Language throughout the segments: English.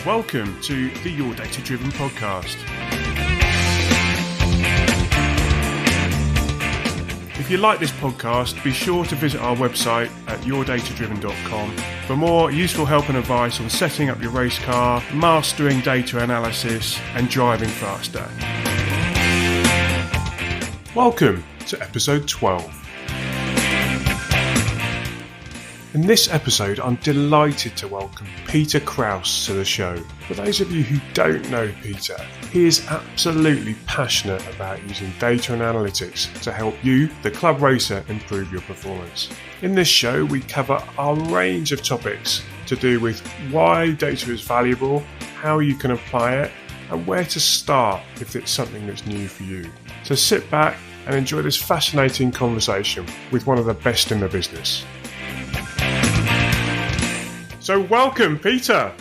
Welcome to the Your Data Driven podcast. If you like this podcast, be sure to visit our website at yourdatadriven.com for more useful help and advice on setting up your race car, mastering data analysis, and driving faster. Welcome to episode 12. In this episode, I'm delighted to welcome Peter Krause to the show. For those of you who don't know Peter, he is absolutely passionate about using data and analytics to help you, the club racer, improve your performance. In this show, we cover a range of topics to do with why data is valuable, how you can apply it, and where to start if it's something that's new for you. So sit back and enjoy this fascinating conversation with one of the best in the business. So welcome, Peter.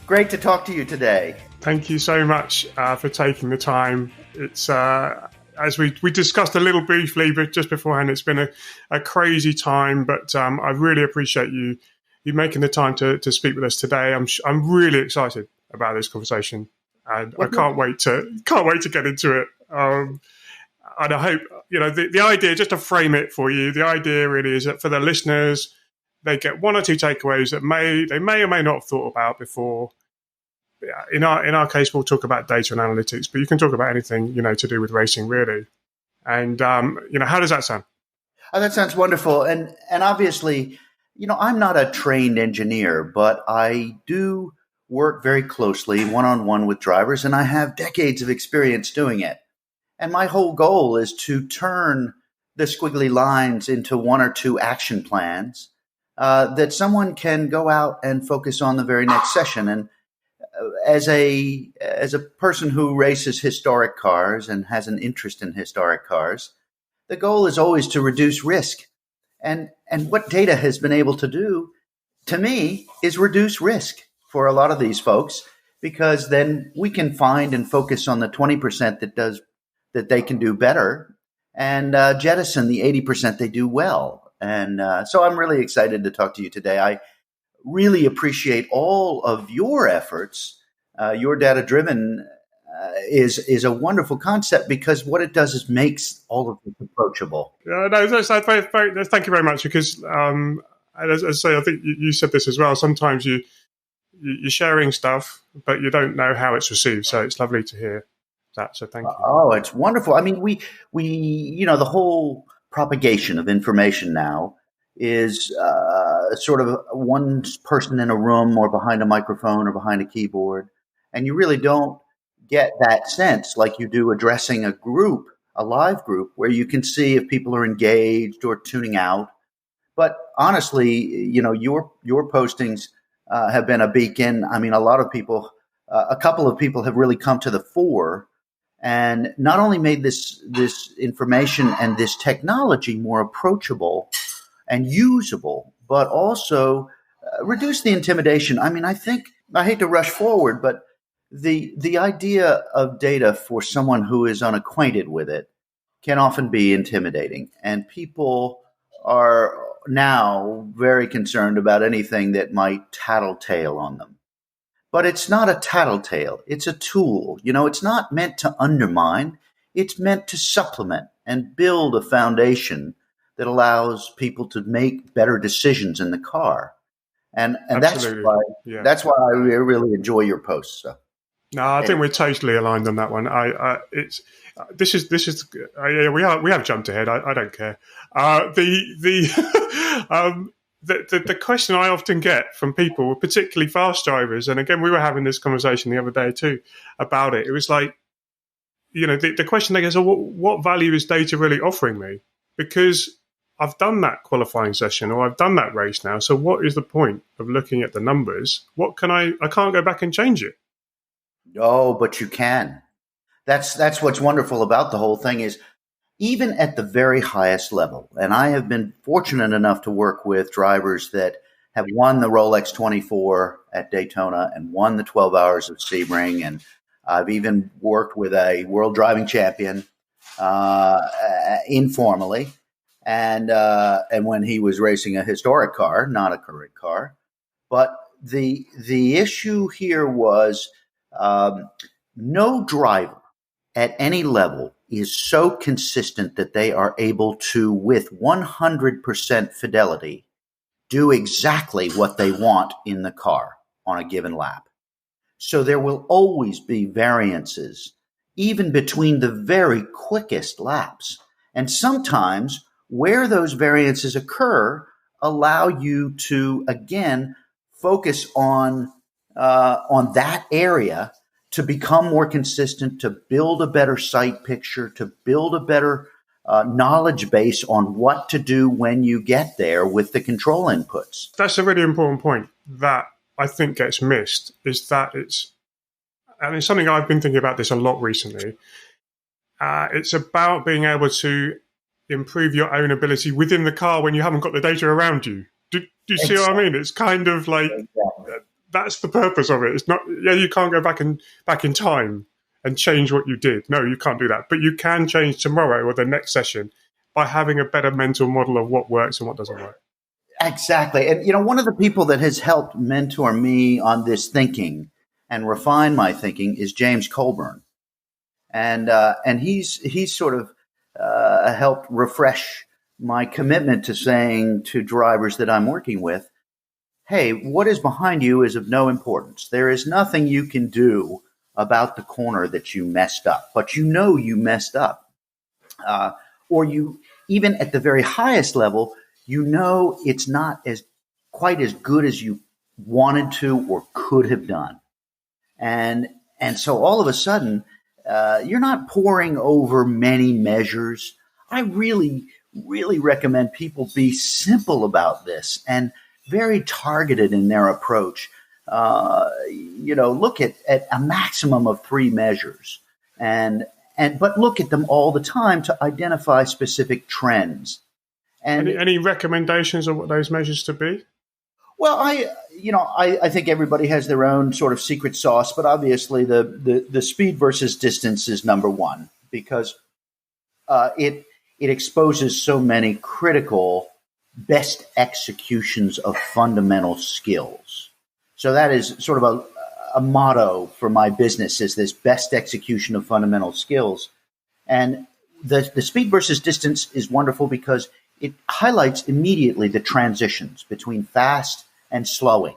Great to talk to you today. Thank you so much for taking the time. It's as we discussed a little briefly, but just beforehand, it's been a crazy time. But I really appreciate you making the time to speak with us today. I'm really excited about this conversation, and I can't wait to get into it. And I hope the idea, just to frame it for you, the idea really is that for the listeners, they get one or two takeaways that they may or may not have thought about before. In our case, we'll talk about data and analytics, but you can talk about anything to do with racing, really. And how does that sound? Oh, that sounds wonderful. And obviously, I'm not a trained engineer, but I do work very closely one-on-one with drivers, and I have decades of experience doing it. And my whole goal is to turn the squiggly lines into one or two action plans that someone can go out and focus on the very next session. And as a person who races historic cars and has an interest in historic cars, the goal is always to reduce risk. And what data has been able to do, to me, is reduce risk for a lot of these folks, because then we can find and focus on the 20% that they can do better and jettison the 80% they do well. And so I'm really excited to talk to you today. I really appreciate all of your efforts. Your data-driven is a wonderful concept, because what it does is makes all of this approachable. Thank you very much, because as I say, I think you said this as well. Sometimes you're sharing stuff, but you don't know how it's received. So it's lovely to hear that. So thank you. Oh, it's wonderful. I mean, we the whole propagation of information now is sort of one person in a room or behind a microphone or behind a keyboard. And you really don't get that sense like you do addressing a group, a live group, where you can see if people are engaged or tuning out. But honestly, your postings have been a beacon. I mean, a couple of people have really come to the fore and not only made this information and this technology more approachable and usable, but also reduce the intimidation. I mean, I hate to rush forward, but the idea of data for someone who is unacquainted with it can often be intimidating. And people are now very concerned about anything that might tattletale on them. But it's not a tattletale. It's a tool. It's not meant to undermine. It's meant to supplement and build a foundation that allows people to make better decisions in the car. And that's why I really enjoy your posts. So. No, I think we're totally aligned on that one. We have jumped ahead. I don't care. The question I often get from people, particularly fast drivers, and again, we were having this conversation the other day too about it. It was like, the question they go, so what value is data really offering me? Because I've done that qualifying session or I've done that race now. So what is the point of looking at the numbers? I can't go back and change it. Oh, but you can. That's what's wonderful about the whole thing is, even at the very highest level, and I have been fortunate enough to work with drivers that have won the Rolex 24 at Daytona and won the 12 Hours of Sebring, and I've even worked with a world driving champion informally, and when he was racing a historic car, not a current car. But the issue here was no driver at any level is so consistent that they are able to, with 100% fidelity, do exactly what they want in the car on a given lap. So there will always be variances, even between the very quickest laps. And sometimes where those variances occur allow you to, again, focus on that area to become more consistent, to build a better sight picture, to build a better knowledge base on what to do when you get there with the control inputs. That's a really important point that I think gets missed, is that it's something I've been thinking about this a lot recently. It's about being able to improve your own ability within the car when you haven't got the data around you. Do you see what I mean? It's kind of like that's the purpose of it. It's not, you can't go back in time and change what you did. No, you can't do that. But you can change tomorrow or the next session by having a better mental model of what works and what doesn't work. Exactly. And, one of the people that has helped mentor me on this thinking and refine my thinking is James Colburn. And he's sort of helped refresh my commitment to saying to drivers that I'm working with, hey, what is behind you is of no importance. There is nothing you can do about the corner that you messed up, but you messed up. Or you, even at the very highest level, it's not quite as good as you wanted to or could have done. And so all of a sudden, you're not poring over many measures. I really, really recommend people be simple about this and very targeted in their approach. Look at a maximum of 3 measures but look at them all the time to identify specific trends. And any recommendations on what those measures to be? Well, I think everybody has their own sort of secret sauce, but obviously the speed versus distance is number one because it exposes so many critical best executions of fundamental skills. So that is sort of a motto for my business, is this best execution of fundamental skills. And the speed versus distance is wonderful because it highlights immediately the transitions between fast and slowing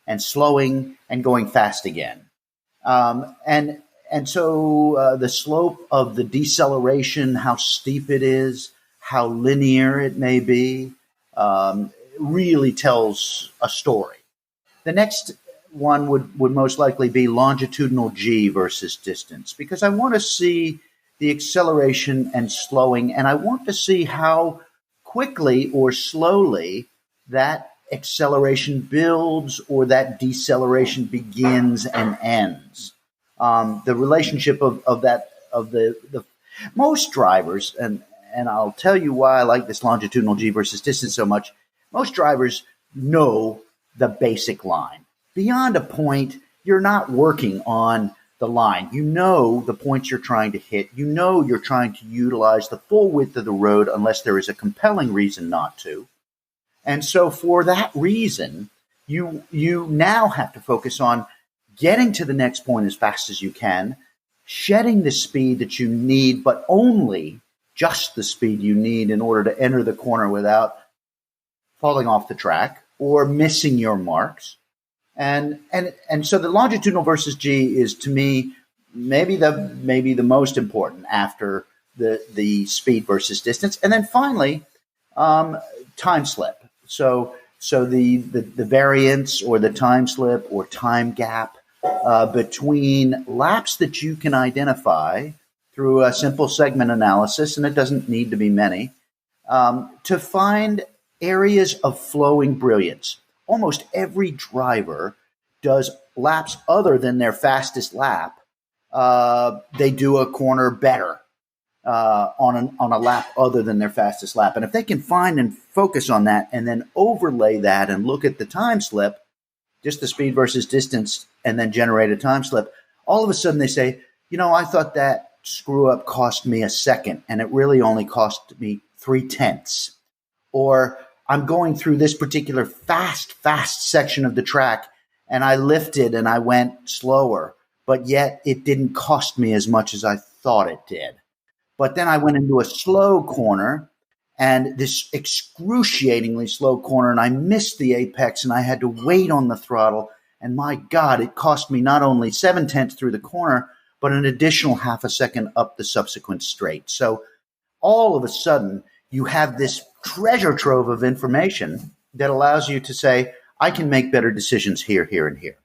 and going fast again. And so the slope of the deceleration, how steep it is, how linear it may be, really tells a story. The next one would most likely be longitudinal G versus distance, because I want to see the acceleration and slowing, and I want to see how quickly or slowly that acceleration builds or that deceleration begins and ends. The relationship of the most drivers, and I'll tell you why I like this longitudinal G versus distance so much. Most drivers know the basic line. Beyond a point, you're not working on the line. You know the points you're trying to hit. You know you're trying to utilize the full width of the road unless there is a compelling reason not to. And so for that reason, you now have to focus on getting to the next point as fast as you can, shedding the speed that you need, but only just the speed you need in order to enter the corner without falling off the track or missing your marks. And so the longitudinal versus G is, to me, maybe the most important after the speed versus distance. And then finally, time slip. So the variance or the time slip or time gap between laps that you can identify through a simple segment analysis, and it doesn't need to be many, to find areas of flowing brilliance. Almost every driver does laps other than their fastest lap. They do a corner better on a lap other than their fastest lap. And if they can find and focus on that and then overlay that and look at the time slip, just the speed versus distance, and then generate a time slip, all of a sudden they say, I thought that screw up cost me a second and it really only cost me 0.3. Or I'm going through this particular fast section of the track and I lifted and I went slower, but yet it didn't cost me as much as I thought it did. But then I went into a slow corner, and this excruciatingly slow corner, and I missed the apex, and I had to wait on the throttle. And my God, it cost me not only 7/10 through the corner, but an additional half a second up the subsequent straight. So all of a sudden, you have this treasure trove of information that allows you to say, I can make better decisions here, here, and here.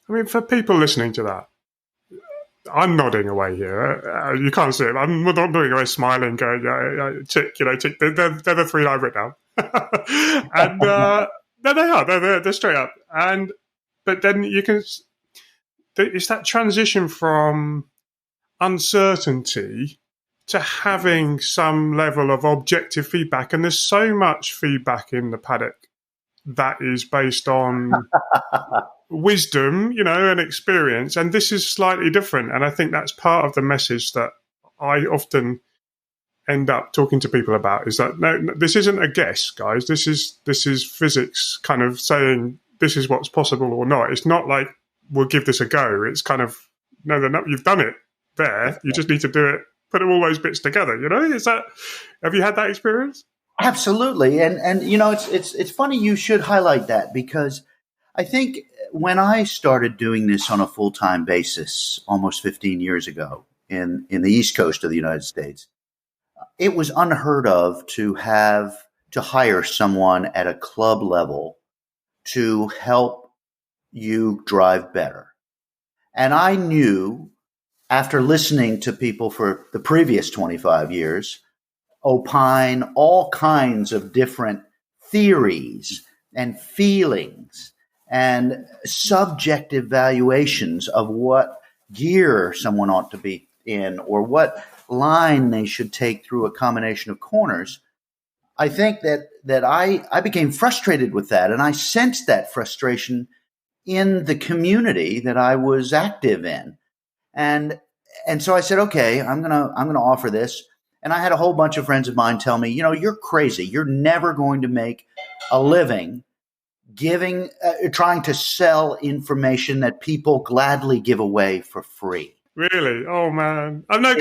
I mean, for people listening to that, I'm nodding away here. You can't see it. I'm not nodding away, smiling, going, tick, tick. They're the three I've written down. And there they are. They're straight up. But then you can, it's that transition from uncertainty to having some level of objective feedback. And there's so much feedback in the paddock that is based on wisdom, and experience. And this is slightly different. And I think that's part of the message that I often end up talking to people about, is that no, this isn't a guess, guys. This is physics kind of saying this is what's possible or not. It's not like we'll give this a go. It's kind of, no, you've done it there. You just need to do it, put all those bits together. Have you had that experience? Absolutely. And it's funny you should highlight that, because I think when I started doing this on a full-time basis almost 15 years ago in the East Coast of the United States, it was unheard of to hire someone at a club level to help you drive better. And I knew, after listening to people for the previous 25 years, opine all kinds of different theories and feelings and subjective valuations of what gear someone ought to be in or what line they should take through a combination of corners. I think that I became frustrated with that, and I sensed that frustration in the community that I was active in. And so I said, okay, I'm going to offer this. And I had a whole bunch of friends of mine tell me, you're crazy. You're never going to make a living trying to sell information that people gladly give away for free. Really? Oh man! I want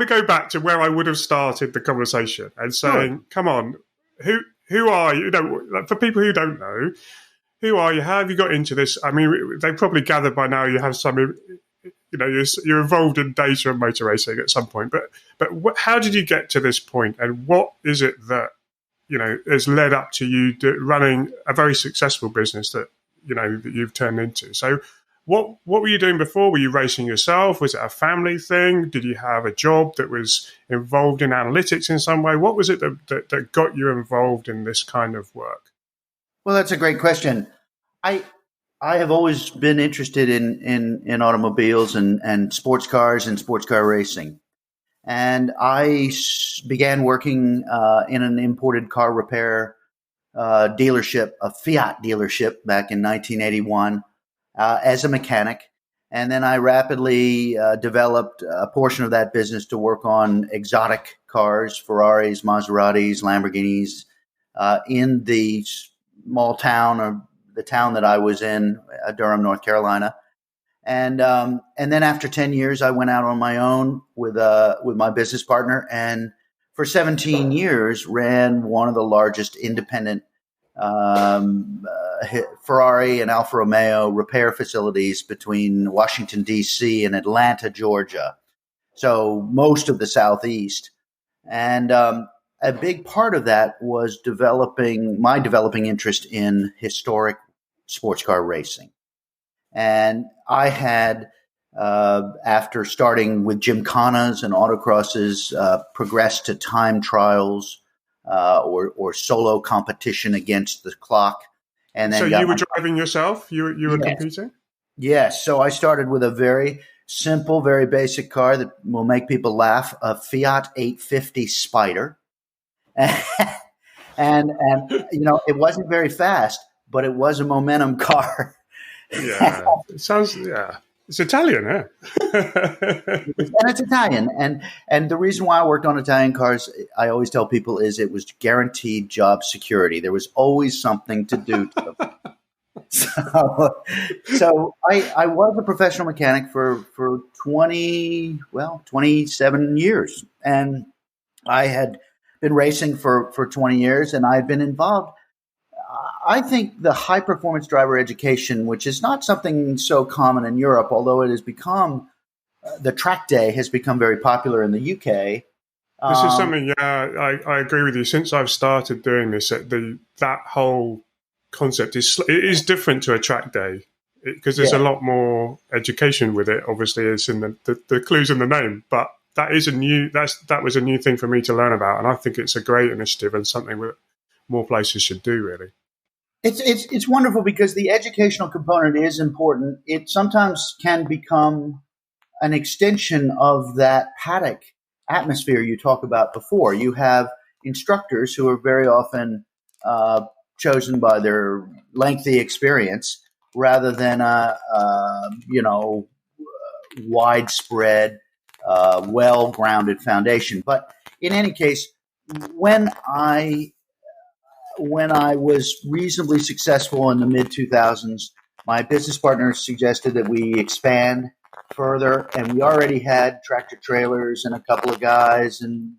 to go back to where I would have started the conversation and saying, "Come on, who are you?" For people who don't know, who are you? How have you got into this? I mean, they probably gathered by now you have some. You're involved in data and motor racing at some point. But how did you get to this point, and what is it that has led up to you running a very successful business that that you've turned into? So. What were you doing before? Were you racing yourself? Was it a family thing? Did you have a job that was involved in analytics in some way? What was it that got you involved in this kind of work? Well, that's a great question. I have always been interested in automobiles and sports cars and sports car racing. And I began working in an imported car repair dealership, a Fiat dealership, back in 1981. As a mechanic. And then I rapidly developed a portion of that business to work on exotic cars, Ferraris, Maseratis, Lamborghinis, in the small town, or the town that I was in, Durham, North Carolina. And then after 10 years, I went out on my own with my business partner, and for 17 years ran one of the largest independent Ferrari and Alfa Romeo repair facilities between Washington, D.C. and Atlanta, Georgia. So most of the Southeast. And a big part of that was developing interest in historic sports car racing. And I had, after starting with gymkhanas and autocrosses, progressed to time trials, or solo competition against the clock. And then so you were driving yourself? You were competing? Yes. So I started with a very simple, very basic car that will make people laugh, a Fiat 850 Spider. and it wasn't very fast, but it was a momentum car. Yeah. It sounds, it's Italian, huh? And it's Italian. And the reason why I worked on Italian cars, I always tell people, is it was guaranteed job security. There was always something to do to them. So I was a professional mechanic for 27 years, and I had been racing for 20 years, and I had been involved. I think the high performance driver education, which is not something so common in Europe, although it has become the track day has become very popular in the UK. This is something, I agree with you. Since I've started doing this, that whole concept is different to a track day because there's a lot more education with it. Obviously, it's in the clues in the name, but that was a new thing for me to learn about, and I think it's a great initiative and something that more places should do. Really, it's wonderful because the educational component is important. It sometimes can become an extension of that paddock atmosphere you talked about before. You have instructors who are very often chosen by their lengthy experience rather than widespread, well-grounded foundation. But in any case, when I was reasonably successful in the mid 2000s, my business partners suggested that we expand further, and we already had tractor trailers and a couple of guys and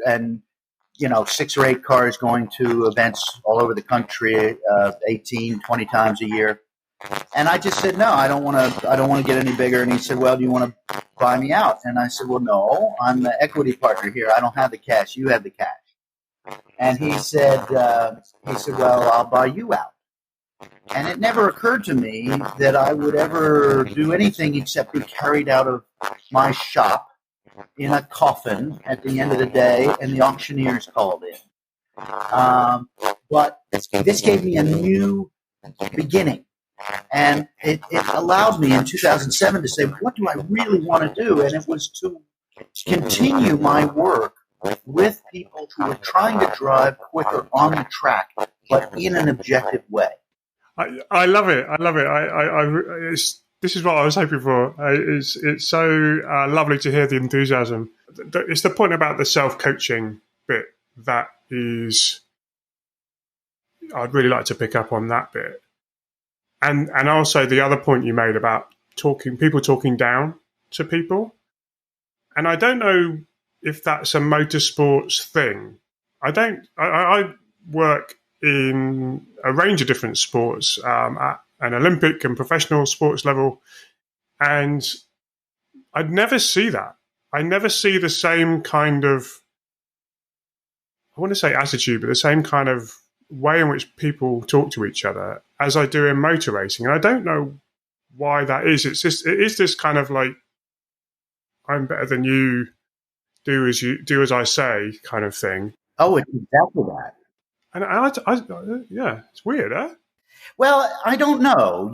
6 or 8 cars going to events all over the country, 18, 20 times a year. And I just said, no, I don't want to get any bigger. And he said, well, do you want to buy me out? And I said, well, no, I'm the equity partner here. I don't have the cash. You have the cash. And he said, well, I'll buy you out. And it never occurred to me that I would ever do anything except be carried out of my shop in a coffin at the end of the day, and the auctioneers called in. But this gave me a new beginning. And it allowed me in 2007 to say, what do I really want to do? And it was to continue my work with people who are trying to drive quicker on the track, but in an objective way. I love it. I love it. This is what I was hoping for. It's so lovely to hear the enthusiasm. It's the point about the self-coaching bit that is. I'd really like to pick up on that bit, and also the other point you made about people talking down to people, and I don't know if that's a motorsports thing. I work in a range of different sports at an Olympic and professional sports level, and I'd never see that. I never see the same kind of, I want to say attitude, but the same kind of way in which people talk to each other as I do in motor racing. And I don't know why that is. It is this kind of like, I'm better than you, do as I say kind of thing. Oh, it's exactly that. And yeah, it's weird, huh? Well, I don't know.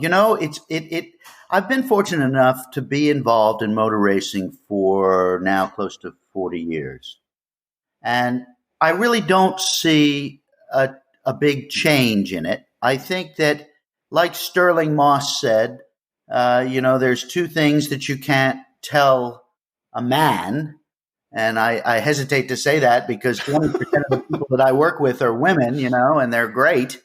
I've been fortunate enough to be involved in motor racing for now close to 40 years. And I really don't see a big change in it. I think that, like Sterling Moss said, there's 2 things that you can't tell a man. And I hesitate to say that because 20% of the people that I work with are women, and they're great.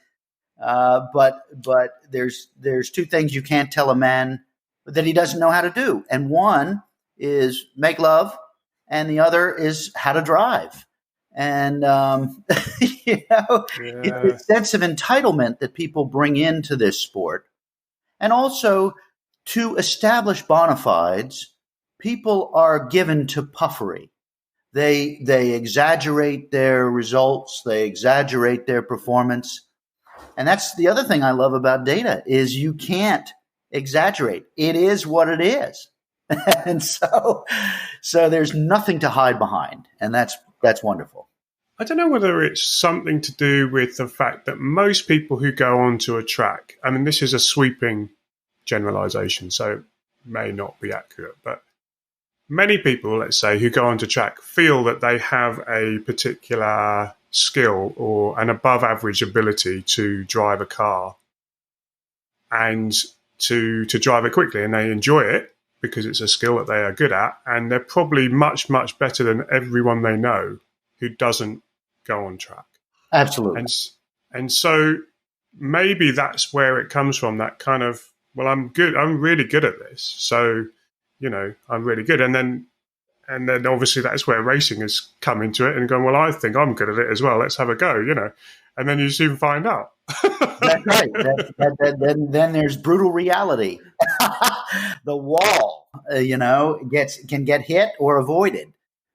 But there's 2 things you can't tell a man that he doesn't know how to do. And one is make love, and the other is how to drive. And, it's a sense of entitlement that people bring into this sport. And also to establish bona fides, people are given to puffery. They exaggerate their results. They exaggerate their performance. And that's the other thing I love about data is you can't exaggerate. It is what it is. And so there's nothing to hide behind. And that's wonderful. I don't know whether it's something to do with the fact that most people who go onto a track, I mean, this is a sweeping generalization, so it may not be accurate, but many people, let's say, who go onto track feel that they have a particular skill or an above average ability to drive a car and to drive it quickly, and they enjoy it because it's a skill that they are good at, and they're probably much, much better than everyone they know who doesn't go on track. Absolutely. And so maybe that's where it comes from. That kind of, well, I'm good. I'm really good at this. So, I'm really good. And then obviously that's where racing has come into it and gone, well, I think I'm good at it as well. Let's have a go, And then you soon find out. That's right. Then there's brutal reality. The wall, can get hit or avoided.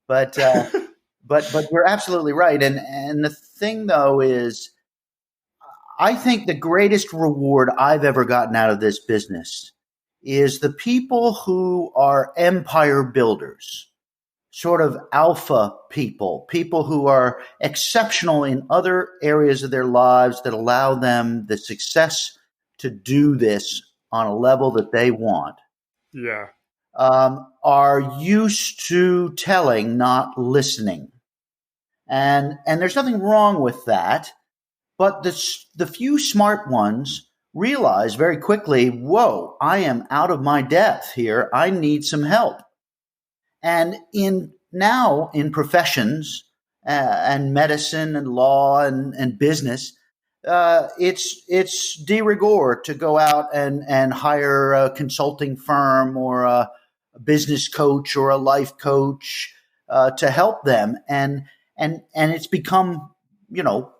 But you're absolutely right. And the thing, though, is I think the greatest reward I've ever gotten out of this business is the people who are empire builders, sort of alpha people who are exceptional in other areas of their lives that allow them the success to do this on a level that they want. Yeah. Are used to telling, not listening. And there's nothing wrong with that. But the few smart ones realize very quickly, whoa, I am out of my depth here. I need some help. And in professions and medicine and law and business, it's de rigueur to go out and hire a consulting firm or a business coach or a life coach to help them, and it's become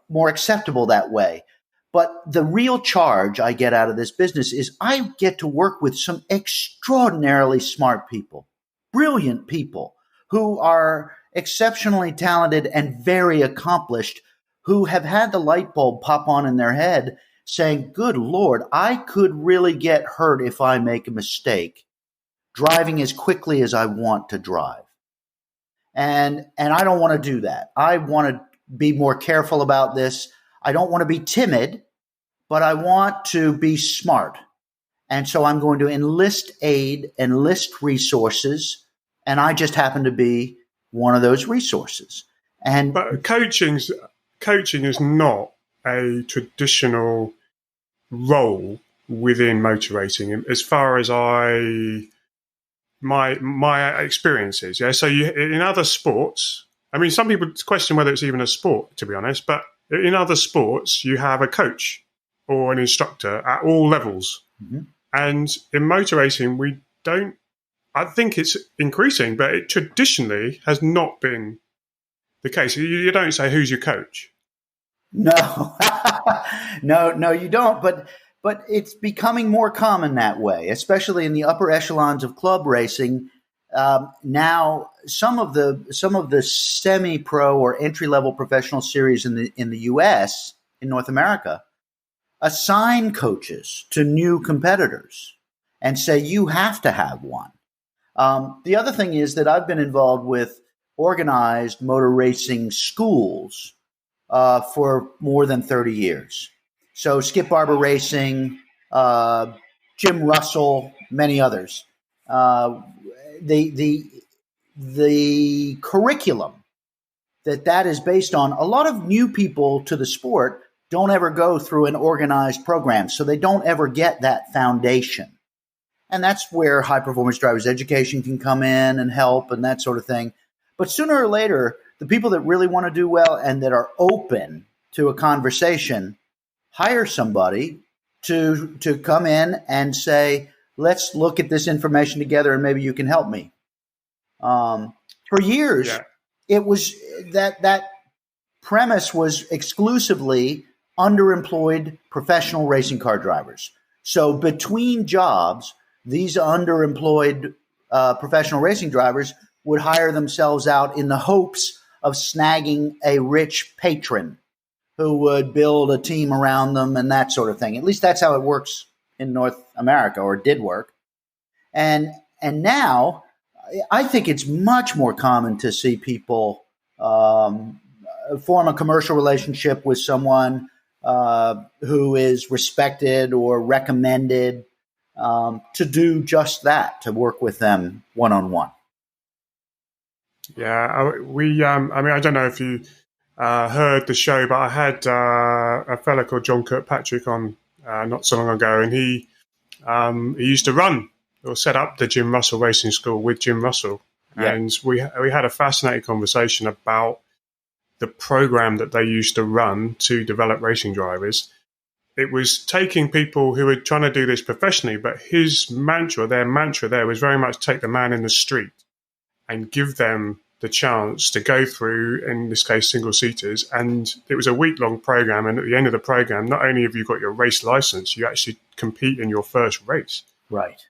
more acceptable that way. But the real charge I get out of this business is I get to work with some extraordinarily smart people, brilliant people who are exceptionally talented and very accomplished, who have had the light bulb pop on in their head saying, good Lord, I could really get hurt if I make a mistake driving as quickly as I want to drive. And I don't want to do that. I want to be more careful about this. I don't want to be timid, but I want to be smart. And so I'm going to enlist aid, enlist resources, and I just happen to be one of those resources. But coaching is not a traditional role within motor racing, as far as my experiences. Yeah, so in other sports, I mean, some people question whether it's even a sport, to be honest. But in other sports, you have a coach or an instructor at all levels, and in motor racing, we don't. I think it's increasing, but it traditionally has not been the case. You don't say, who's your coach? No, no, you don't. But it's becoming more common that way, especially in the upper echelons of club racing. Now, some of the semi-pro or entry-level professional series in the U.S., in North America, assign coaches to new competitors and say you have to have one. The other thing is that I've been involved with organized motor racing schools for more than 30 years. So Skip Barber Racing, Jim Russell, many others. The curriculum that is based on, a lot of new people to the sport don't ever go through an organized program, so they don't ever get that foundation. And that's where high performance drivers education can come in and help and that sort of thing. But sooner or later, the people that really want to do well and that are open to a conversation hire somebody to come in and say, let's look at this information together and maybe you can help me. For years, It was that premise was exclusively underemployed professional racing car drivers. So between jobs, these underemployed professional racing drivers would hire themselves out in the hopes of snagging a rich patron who would build a team around them and that sort of thing. At least that's how it works in North America, or did work. And now I think it's much more common to see people form a commercial relationship with someone who is respected or recommended to do just that, to work with them one-on-one. Yeah, I mean, I don't know if you heard the show, but I had a fella called John Kirkpatrick on not so long ago, and he used to run or set up the Jim Russell Racing School with Jim Russell, and we had a fascinating conversation about the program that they used to run to develop racing drivers. it was taking people who were trying to do this professionally, but their mantra there was very much take the man in the street and give them the chance to go through, in this case, single seaters. And it was a week-long program. And at the end of the program, not only have you got your race license, you actually compete in your first race. Right.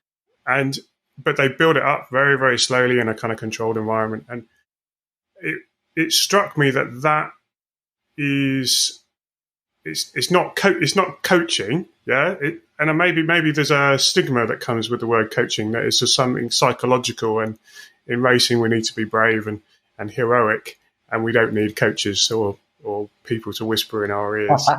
But they build it up very, very slowly in a kind of controlled environment. And it struck me that is, it's not coaching. Yeah. And maybe there's a stigma that comes with the word coaching, that it's just something psychological, and in racing we need to be brave and heroic, and we don't need coaches or people to whisper in our ears.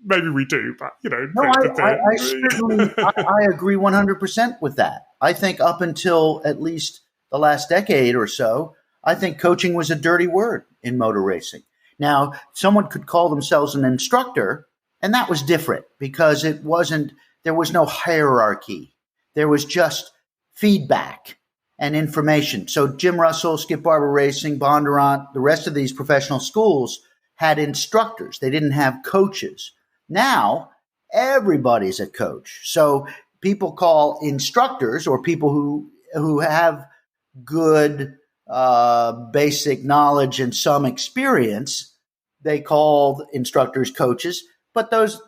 Maybe we do, but no, I certainly I agree 100% with that. I think up until at least the last decade or so, I think coaching was a dirty word in motor racing. Now, someone could call themselves an instructor, and that was different because there was no hierarchy. There was just feedback and information. So Jim Russell, Skip Barber Racing, Bondurant, the rest of these professional schools had instructors. They didn't have coaches. Now, everybody's a coach. So people call instructors, or people who have good basic knowledge and some experience, they call instructors coaches. But the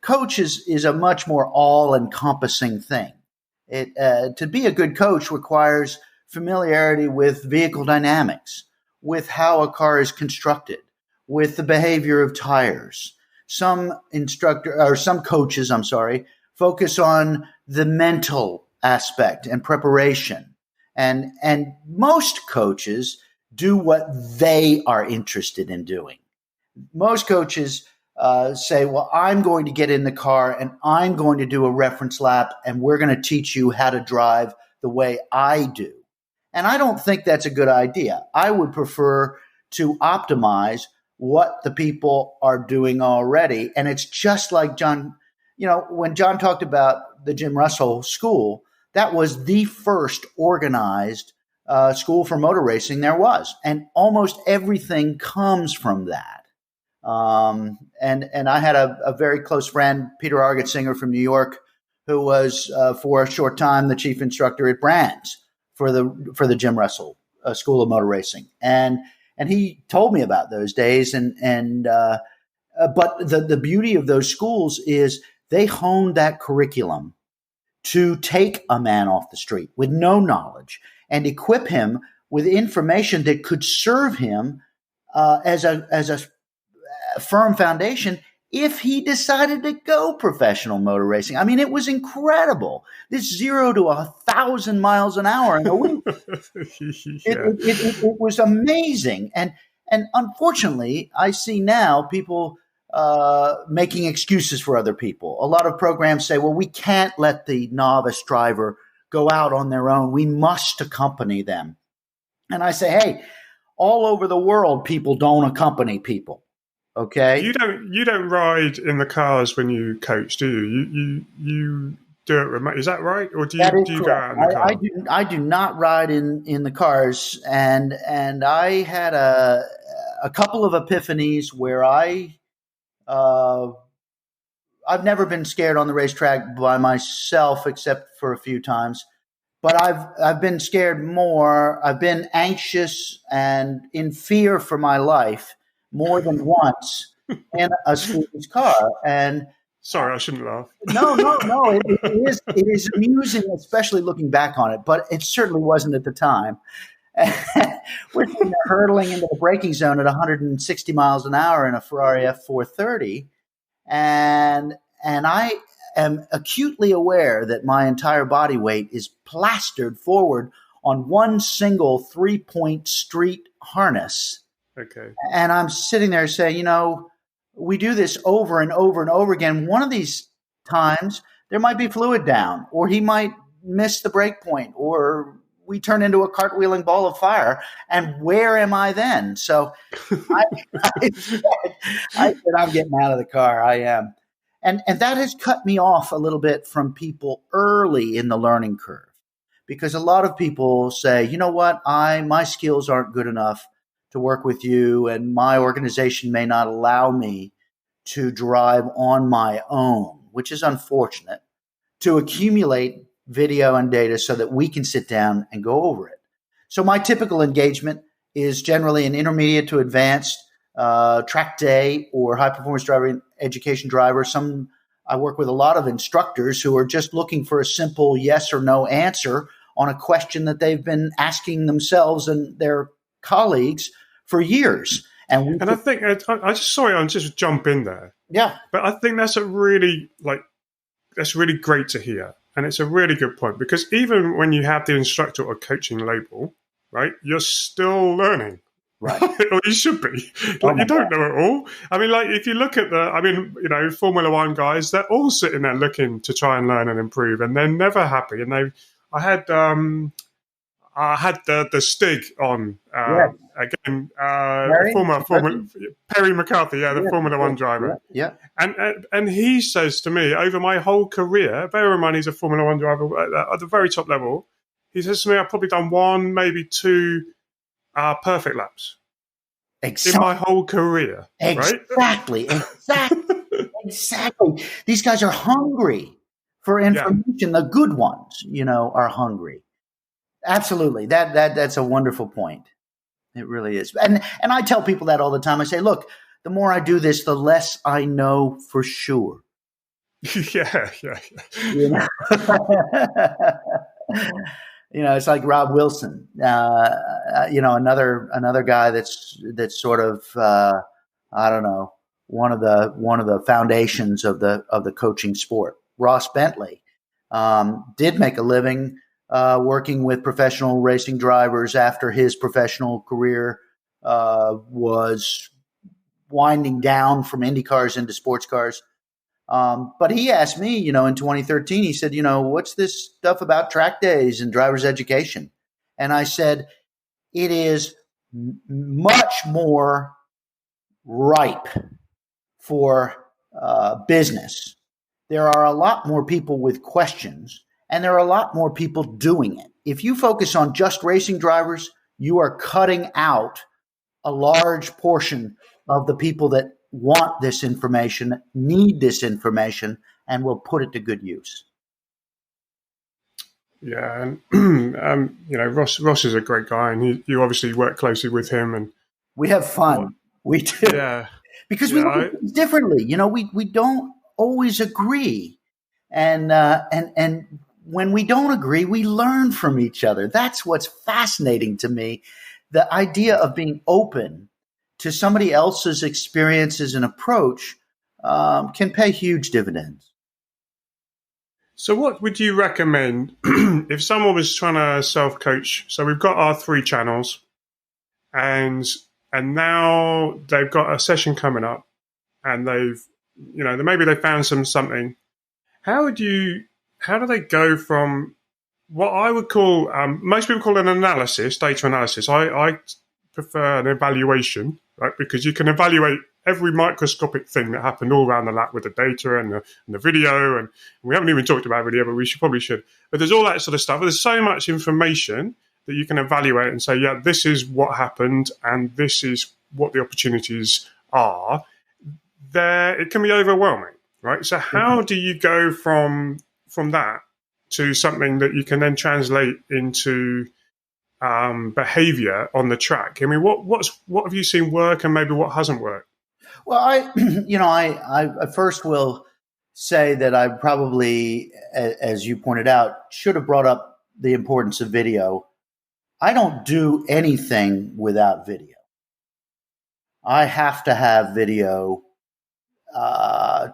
coaches is a much more all-encompassing thing. To be a good coach requires familiarity with vehicle dynamics, with how a car is constructed, with the behavior of tires. Some coaches, focus on the mental aspect and preparation. And most coaches do what they are interested in doing. Most coaches say, well, I'm going to get in the car and I'm going to do a reference lap, and we're going to teach you how to drive the way I do. And I don't think that's a good idea. I would prefer to optimize what the people are doing already. And it's just like John, when John talked about the Jim Russell School, that was the first organized school for motor racing there was. And almost everything comes from that. And I had a very close friend, Peter Argetsinger from New York, who was for a short time the chief instructor at Brands for the Jim Russell School of Motor Racing, and he told me about those days. But the beauty of those schools is they honed that curriculum to take a man off the street with no knowledge and equip him with information that could serve him as a firm foundation if he decided to go professional motor racing. I mean, it was incredible. This 0 to 1,000 miles an hour in a week. It was amazing. And unfortunately, I see now people making excuses for other people. A lot of programs say, well, we can't let the novice driver go out on their own. We must accompany them. And I say, hey, all over the world, people don't accompany people. Okay. You don't ride in the cars when you coach, do you? You do it remote. Is that right? Or do you go out in the car? I do not ride in the cars, and I had a couple of epiphanies where I've never been scared on the racetrack by myself except for a few times, but I've been scared more. I've been anxious and in fear for my life more than once in a student's car. And sorry, I shouldn't laugh. No. It is amusing, especially looking back on it, but it certainly wasn't at the time. We're sitting there hurtling into the braking zone at 160 miles an hour in a Ferrari F430, and I am acutely aware that my entire body weight is plastered forward on one single 3-point street harness. Okay. And I'm sitting there saying, we do this over and over and over again. One of these times there might be fluid down, or he might miss the brake point, or we turn into a cartwheeling ball of fire. And where am I then? So I said, I'm getting out of the car. I am. And that has cut me off a little bit from people early in the learning curve, because a lot of people say, you know what, my skills aren't good enough to work with you, and my organization may not allow me to drive on my own, which is unfortunate, to accumulate video and data so that we can sit down and go over it. So my typical engagement is generally an intermediate to advanced track day or high performance driving education driver. I work with a lot of instructors who are just looking for a simple yes or no answer on a question that they've been asking themselves and their colleagues for years. And I think I'll just jump in there. Yeah, but I think that's really great to hear, and it's a really good point, because even when you have the instructor or coaching label, right, you're still learning. Right. Or you should be. You don't know it all. I mean, if you look at Formula One guys, they're all sitting there looking to try and learn and improve, and they're never happy. And I had the Stig on again, Perry McCarthy, the Formula One driver. Yeah. And he says to me, over my whole career, bear in mind he's a Formula One driver at the very top level, he says to me, I've probably done 1, maybe 2 perfect laps in my whole career. Exactly. Right? Exactly. These guys are hungry for information. Yeah. The good ones, are hungry. Absolutely. That's a wonderful point. It really is. And I tell people that all the time. I say, look, the more I do this, the less I know for sure. Yeah. It's like Rob Wilson, another guy that's sort of, I don't know, one of the foundations of the coaching sport. Ross Bentley did make a living working with professional racing drivers after his professional career was winding down from Indy cars into sports cars. But he asked me, in 2013, he said, what's this stuff about track days and driver's education? And I said, it is much more ripe for business. There are a lot more people with questions, and there are a lot more people doing it. If you focus on just racing drivers, you are cutting out a large portion of the people that want this information, need this information, and will put it to good use. Yeah, and Ross is a great guy, and you obviously work closely with him, and we have fun. We do, because we look at things differently. We don't always agree, and when we don't agree, we learn from each other. That's what's fascinating to me. The idea of being open to somebody else's experiences and approach can pay huge dividends. So what would you recommend if someone was trying to self-coach? So we've got our 3 channels, and now they've got a session coming up, and maybe they found something. How do they go from what I would call, most people call an analysis, data analysis. I prefer an evaluation, right? Because you can evaluate every microscopic thing that happened all around the lap with the data and the video. And we haven't even talked about video, but we probably should. But there's all that sort of stuff. There's so much information that you can evaluate and say, yeah, this is what happened and this is what the opportunities are. It can be overwhelming, right? So how do you go from that to something that you can then translate into behavior on the track? I mean, what have you seen work and maybe what hasn't worked? Well, I first will say that I probably, as you pointed out, should have brought up the importance of video. I don't do anything without video. I have to have video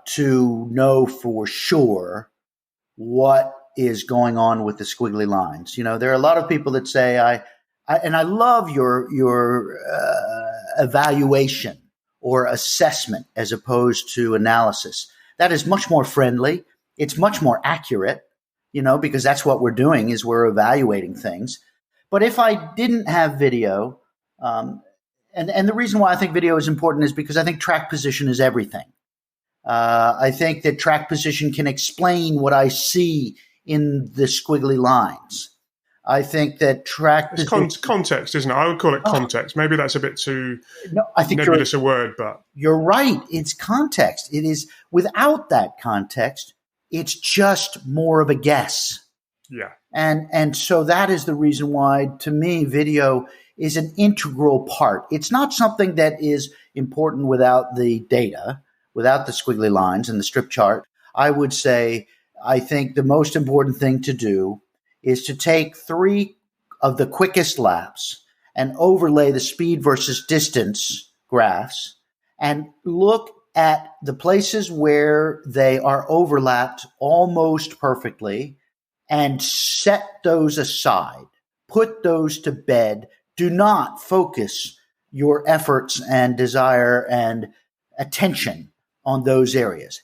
to know for sure what is going on with the squiggly lines. There are a lot of people that say, I love your evaluation or assessment as opposed to analysis. That is much more friendly. It's much more accurate, because that's what we're doing is we're evaluating things. But if I didn't have video, and the reason why I think video is important is because I think track position is everything. I think that track position can explain what I see in the squiggly lines. I think that track It's position. context, isn't it? I would call it context. Maybe that's a bit too No, I think nebulous a word, but you're right. It's context. It is, without that context, it's just more of a guess. yeah. And so that is the reason why, to me, video is an integral part. It's not something that is important without the data, without the squiggly lines and the strip chart. I would say, I think the most important thing to do is to take 3 of the quickest laps and overlay the speed versus distance graphs and look at the places where they are overlapped almost perfectly and set those aside. Put those to bed. Do not focus your efforts and desire and attention on those areas.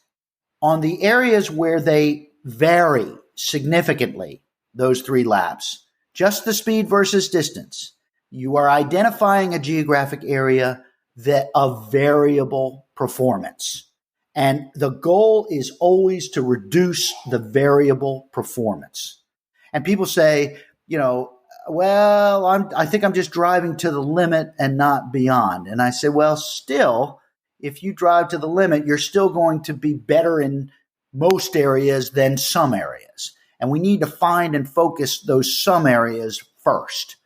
On the areas where they vary significantly, those 3 laps, just the speed versus distance, you are identifying a geographic area that of variable performance. And the goal is always to reduce the variable performance. And people say, well, I think I'm just driving to the limit and not beyond. And I say, well, still, if you drive to the limit, you're still going to be better in most areas than some areas. And we need to find and focus those some areas first.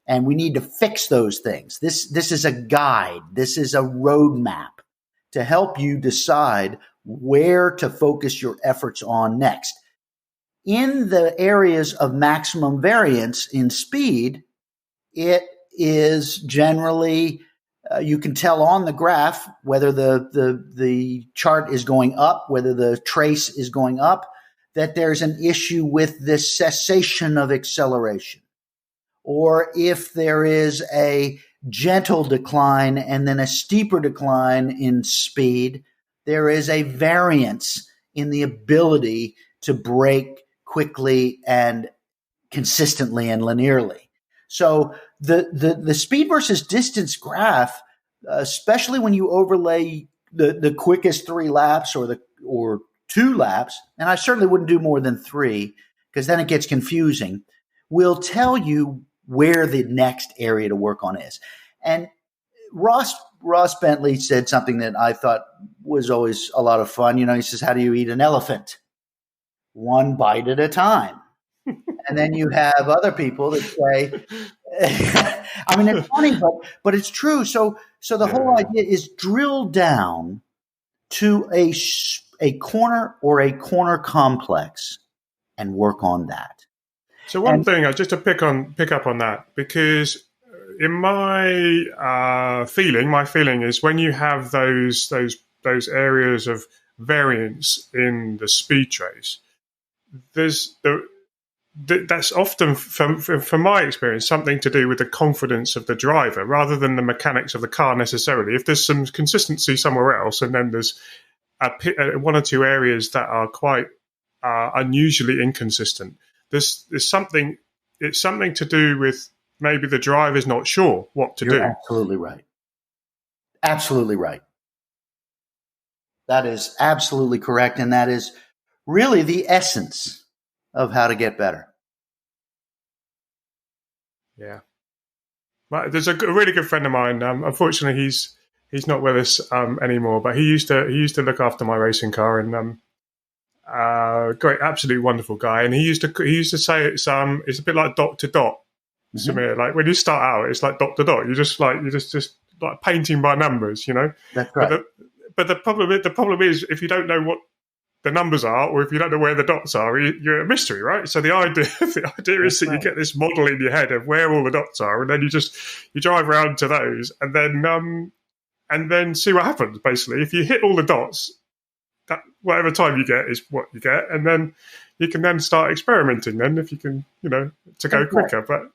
And we need to fix those things. This is a guide. This is a roadmap to help you decide where to focus your efforts on next. In the areas of maximum variance in speed, it is generally, you can tell on the graph whether the chart is going up, whether the trace is going up, that there's an issue with the cessation of acceleration. Or if there is a gentle decline and then a steeper decline in speed, there is a variance in the ability to brake quickly and consistently and linearly. So the speed versus distance graph, especially when you overlay the quickest 3 laps or 2 laps, and I certainly wouldn't do more than 3 because then it gets confusing, will tell you where the next area to work on is. And Ross Bentley said something that I thought was always a lot of fun. He says, how do you eat an elephant? 1 bite at a time. And then you have other people that say, I mean, it's funny, but it's true. So the whole idea is drill down to a corner or a corner complex and work on that. So one thing, just to pick up on that, because in my feeling is when you have those areas of variance in the speed trace, that's often, from my experience, something to do with the confidence of the driver rather than the mechanics of the car necessarily. If there's some consistency somewhere else, and then there's 1 or 2 areas that are quite unusually inconsistent, there's something. It's something to do with maybe the driver's not sure what to do. You're absolutely right. Absolutely right. That is absolutely correct, and that is really the essence of how to get better. Yeah. Well, there's a really good friend of mine. Unfortunately, he's not with us anymore. But he used to look after my racing car, and great, absolutely wonderful guy. And he used to say it's a bit like dot to dot. Mm-hmm. Samir, like when you start out, it's like dot to dot. You're just like painting by numbers, That's right. But the problem is if you don't know what the numbers are, or if you don't know where the dots are, you're a mystery, right? So the idea is that you get this model in your head of where all the dots are, and then you drive around to those, and then see what happens. Basically, if you hit all the dots, that whatever time you get is what you get, and then you can then start experimenting. Then, if you can, to go quicker. But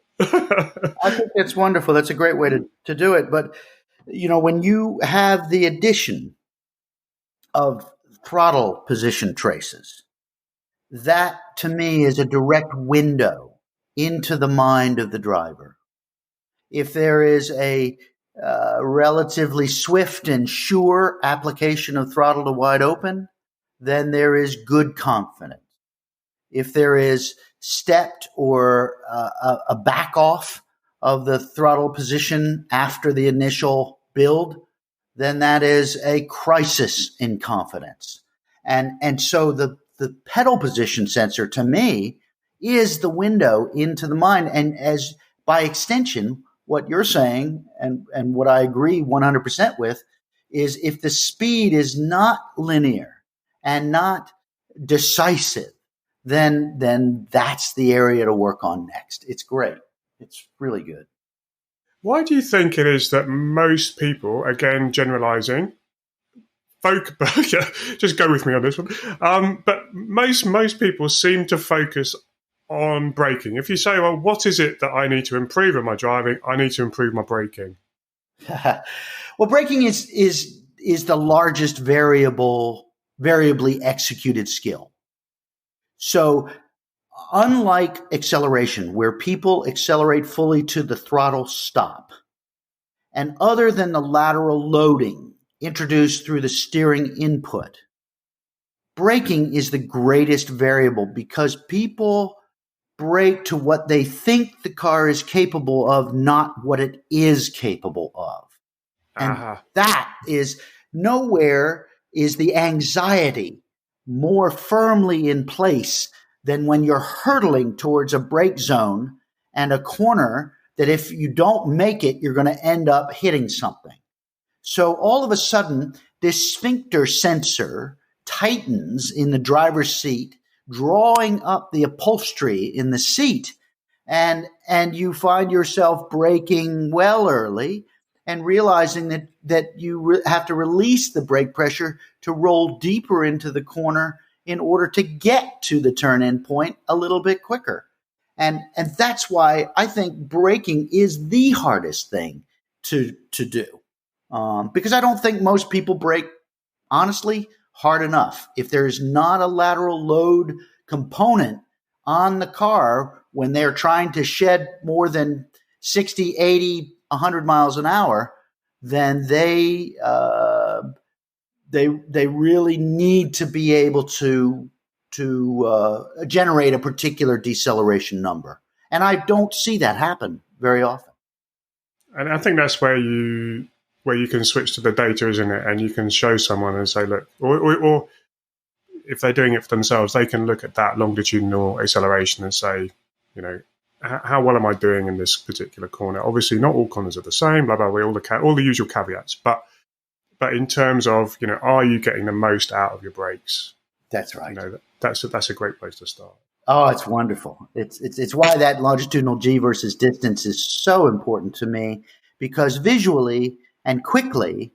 I think that's wonderful. That's a great way to do it. But when you have the addition of throttle position traces, that to me is a direct window into the mind of the driver. If there is a relatively swift and sure application of throttle to wide open, then there is good confidence. if there is stepped or a back off of the throttle position after the initial build, then that is a crisis in confidence. And so the pedal position sensor to me is the window into the mind. And as by extension, what you're saying and what I agree 100% with is if the speed is not linear and not decisive, then that's the area to work on next. It's great. It's really good. Why do you think it is that most people, again, generalizing, just go with me on this one, but most people seem to focus on braking? If you say, well, what is it that I need to improve in my driving? I need to improve my braking. Well, braking is the largest variably executed skill. So unlike acceleration, where people accelerate fully to the throttle stop, and other than the lateral loading introduced through the steering input, braking is the greatest variable because people brake to what they think the car is capable of, not what it is capable of. And that is nowhere is the anxiety more firmly in place than when you're hurtling towards a brake zone and a corner that if you don't make it, you're going to end up hitting something. So all of a sudden, this sphincter sensor tightens in the driver's seat, drawing up the upholstery in the seat. And you find yourself braking well early and realizing that you have to release the brake pressure to roll deeper into the corner in order to get to the turn-in point a little bit quicker. And that's why I think braking is the hardest thing to do. Because I don't think most people brake, honestly, hard enough. If there's not a lateral load component on the car when they're trying to shed more than 60, 80, 100 miles an hour, then they really need to be able to generate a particular deceleration number. And I don't see that happen very often. And I think that's where you can switch to the data, isn't it? And you can show someone and say, look, or if they're doing it for themselves, they can look at that longitudinal acceleration and say, you know, how well am I doing in this particular corner? Obviously, not all corners are the same, blah, blah, blah, all the usual caveats. But in terms of, you know, are you getting the most out of your brakes? That's right. You know, that's a great place to start. Oh, it's wonderful. It's why that longitudinal G versus distance is so important to me, because visually and quickly,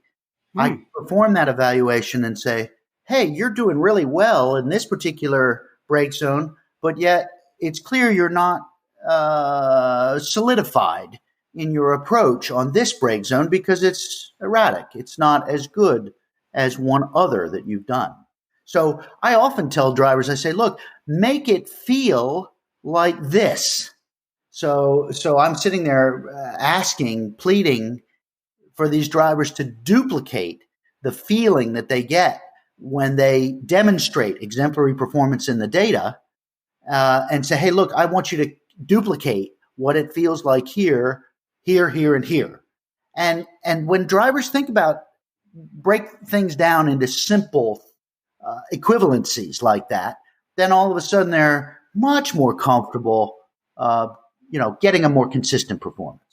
I can perform that evaluation and say, hey, you're doing really well in this particular brake zone, but yet it's clear you're not solidified in your approach on this brake zone because it's erratic. It's not as good as one other that you've done. So I often tell drivers, I say, look, make it feel like this. So I'm sitting there pleading for these drivers to duplicate the feeling that they get when they demonstrate exemplary performance in the data, and say, hey, look, I want you to duplicate what it feels like here, and here. And when drivers think about break things down into simple equivalencies like that, then all of a sudden they're much more comfortable, getting a more consistent performance.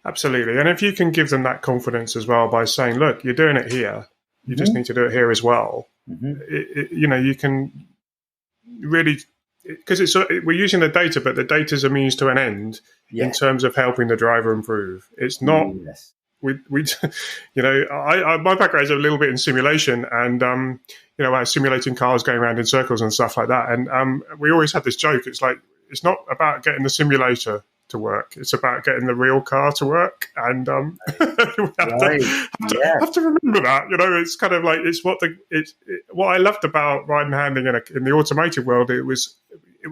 Absolutely. And if you can give them that confidence as well by saying, look, you're doing it here, you just need to do it here as well. You can really, because we're using the data, but the data is a means to an end in terms of helping the driver improve. It's not, my background is a little bit in simulation and, simulating cars going around in circles and stuff like that. And we always had this joke. It's like, it's not about getting the simulator to work. It's about getting the real car to work. And we have to remember that. It's kind of like, it's what I loved about ride and handling in the automotive world. It was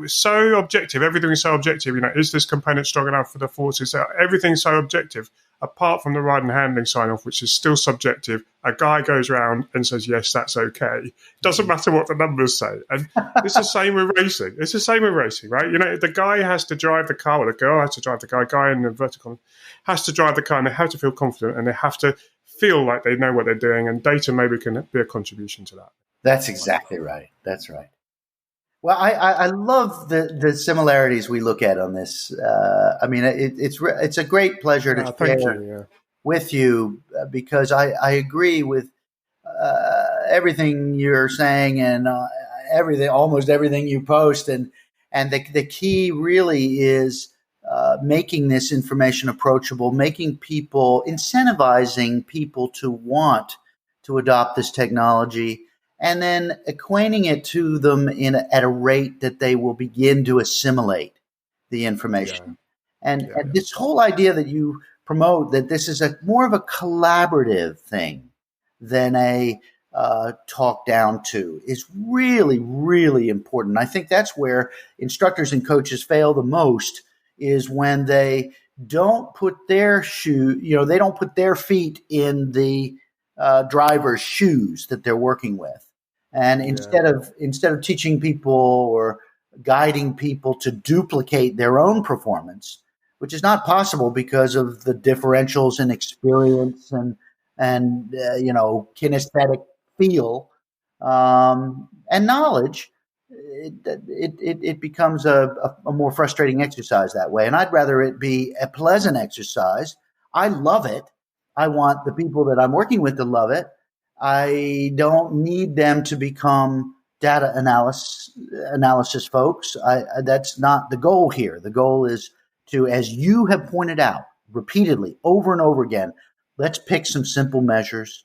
so objective. Everything is so objective. Is this component strong enough for the forces? Everything's so objective. apart from the ride and handling sign-off, which is still subjective, a guy goes around and says, yes, that's okay. Doesn't matter what the numbers say. And it's the same with racing. It's the same with racing, right? You know, the guy has to drive the car, or the girl has to drive the car, guy in the vertical has to drive the car, and they have to feel confident, and they have to feel like they know what they're doing, and data maybe can be a contribution to that. That's exactly right. That's right. Well, I love the similarities we look at on this. I mean, it's a great pleasure to share with you because I agree with everything you're saying and almost everything you post, and the key really is making this information approachable, incentivizing people to want to adopt this technology, and then acquainting it to them at a rate that they will begin to assimilate the information. And this whole idea that you promote, that this is more of a collaborative thing than a talk down to, is really, really important. I think that's where instructors and coaches fail the most, is when they don't put their they don't put their feet in the driver's shoes that they're working with. And instead of teaching people or guiding people to duplicate their own performance, which is not possible because of the differentials in experience and kinesthetic feel and knowledge, it becomes a more frustrating exercise that way. And I'd rather it be a pleasant exercise. I love it. I want the people that I'm working with to love it. I don't need them to become data analysis folks. That's not the goal here. The goal is to, as you have pointed out repeatedly over and over again, let's pick some simple measures,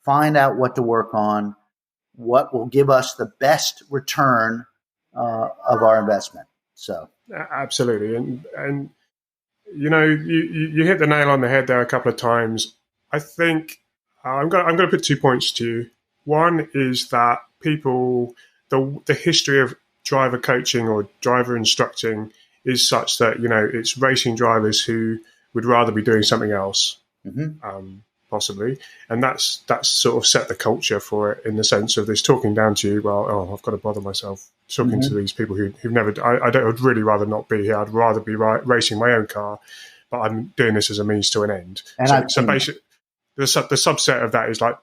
find out what to work on, what will give us the best return of our investment. So absolutely, and you hit the nail on the head there a couple of times. I think I'm going to put 2 points to you. One is that people, the history of driver coaching or driver instructing is such that it's racing drivers who would rather be doing something else. Mm-hmm. Possibly, and that's sort of set the culture for it, in the sense of this talking down to you. Well, I've got to bother myself talking to these people who've never. I'd really rather not be here. I'd rather be racing my own car, but I'm doing this as a means to an end. And so basically, the subset of that is like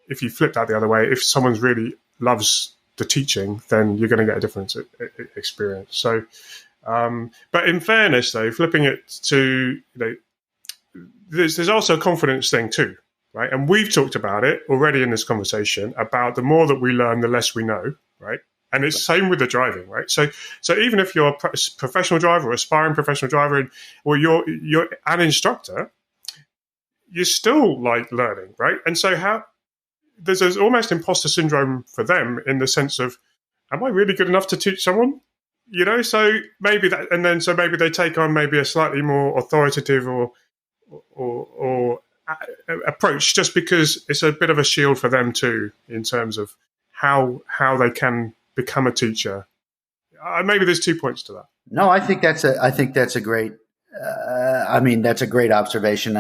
if you flip that the other way, if someone really loves the teaching, then you're going to get a different experience. So, but in fairness, though, flipping it to there's also a confidence thing too, right? And we've talked about it already in this conversation about the more that we learn, the less we know, right? And it's the same with the driving, right? So even if you're a professional driver or aspiring professional driver, or you're an instructor, you're still like learning, right? And so there's almost imposter syndrome for them, in the sense of, am I really good enough to teach someone? So maybe maybe they take on maybe a slightly more authoritative or approach, just because it's a bit of a shield for them too, in terms of how they can become a teacher. Maybe there's 2 points to that. No, I think that's a great. That's a great observation,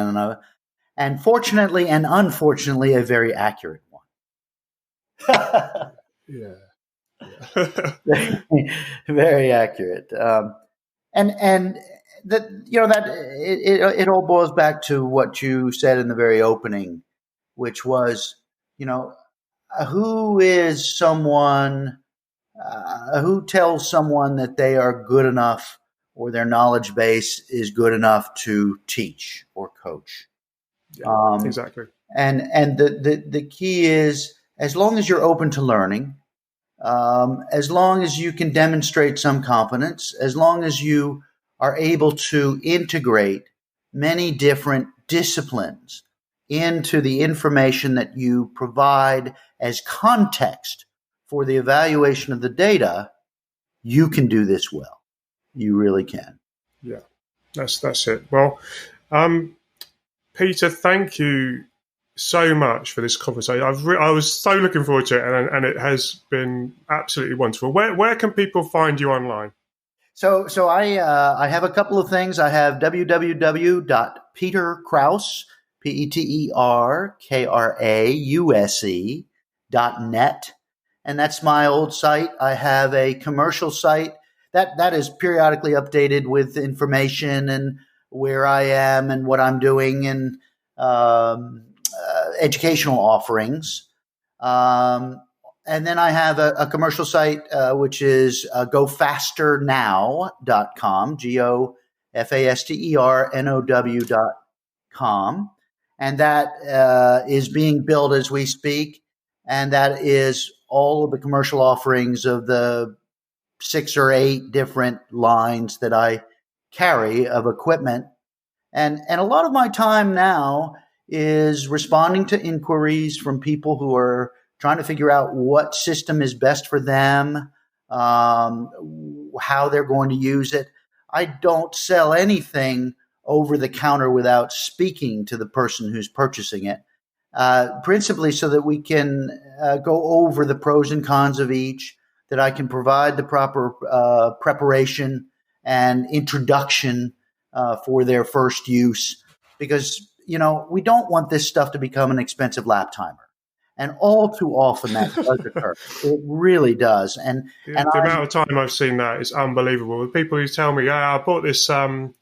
and fortunately and unfortunately, a very accurate one. Very accurate, and that it all boils back to what you said in the very opening, which was, who is someone who tells someone that they are good enough, or their knowledge base is good enough to teach or coach. Exactly. And the key is, as long as you're open to learning, as long as you can demonstrate some competence, as long as you are able to integrate many different disciplines into the information that you provide as context for the evaluation of the data, you can do this well. You really can. Yeah, that's it. Well, Peter, thank you so much for this conversation. I was so looking forward to it, and it has been absolutely wonderful. Where can people find you online? So I have a couple of things. I have www.peterkrause, PeterKrause.net, and that's my old site. I have a commercial site that is periodically updated with information and where I am and what I'm doing and educational offerings. And then I have a commercial site, which is gofasternow.com, gofasternow.com. And that is being built as we speak. And that is all of the commercial offerings of the 6 or 8 different lines that I carry of equipment. And a lot of my time now is responding to inquiries from people who are trying to figure out what system is best for them, how they're going to use it. I don't sell anything over the counter without speaking to the person who's purchasing it, principally so that we can go over the pros and cons of each, that I can provide the proper preparation and introduction for their first use, because, we don't want this stuff to become an expensive lap timer. And all too often that does occur. It really does. And the amount of time I've seen that is unbelievable. The people who tell me, I bought this, I'm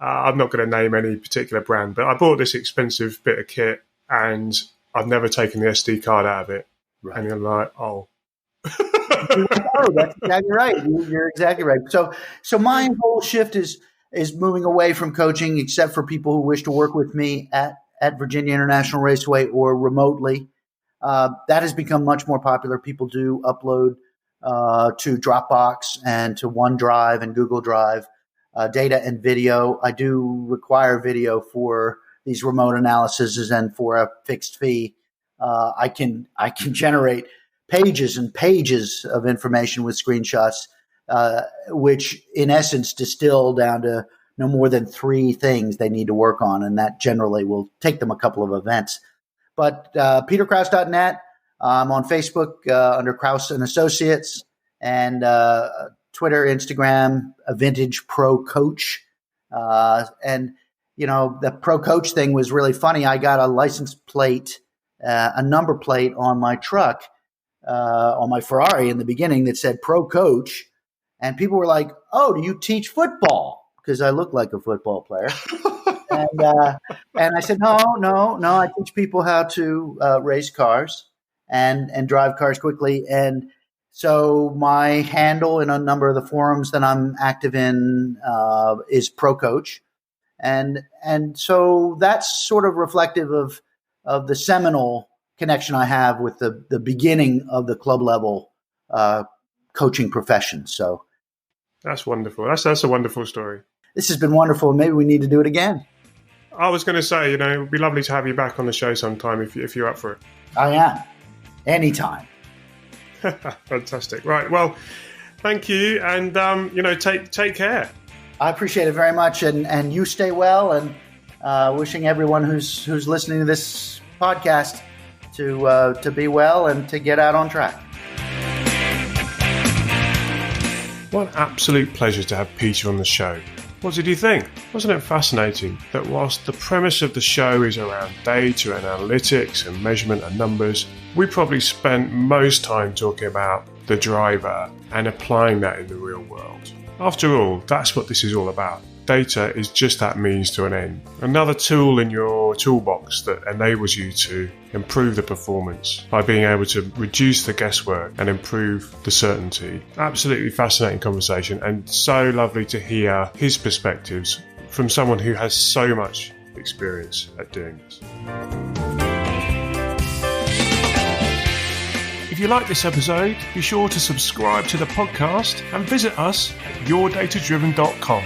not going to name any particular brand, but I bought this expensive bit of kit and I've never taken the SD card out of it. Right. And you're like, oh. That's exactly right. You're exactly right. So my whole shift is moving away from coaching, except for people who wish to work with me at Virginia International Raceway or remotely. That has become much more popular. People do upload to Dropbox and to OneDrive and Google Drive data and video. I do require video for these remote analyses, and for a fixed fee, I can generate pages and pages of information with screenshots, which in essence distill down to no more than 3 things they need to work on, and that generally will take them a couple of events. But peterkrause.net, I'm on Facebook under Krause and Associates, and Twitter, Instagram, a Vintage Pro Coach. And, the Pro Coach thing was really funny. I got a license plate, a number plate on my truck, on my Ferrari in the beginning that said Pro Coach. And people were like, oh, do you teach football? Because I look like a football player. And I said, no, I teach people how to race cars and drive cars quickly. And so my handle in a number of the forums that I'm active in is Pro Coach. And so that's sort of reflective of the seminal connection I have with the beginning of the club level coaching profession. So that's wonderful. That's a wonderful story. This has been wonderful. Maybe we need to do it again. I was going to say, it would be lovely to have you back on the show sometime if you're up for it. I am. Anytime. Fantastic. Right. Well, thank you. And, take care. I appreciate it very much. And you stay well, and wishing everyone who's listening to this podcast to be well and to get out on track. What an absolute pleasure to have Peter on the show. What did you think? Wasn't it fascinating that whilst the premise of the show is around data and analytics and measurement and numbers, we probably spent most time talking about the driver and applying that in the real world. After all, that's what this is all about. Data is just that means to an end. Another tool in your toolbox that enables you to improve the performance by being able to reduce the guesswork and improve the certainty. Absolutely fascinating conversation, and so lovely to hear his perspectives from someone who has so much experience at doing this. If you like this episode, be sure to subscribe to the podcast and visit us at yourdatadriven.com.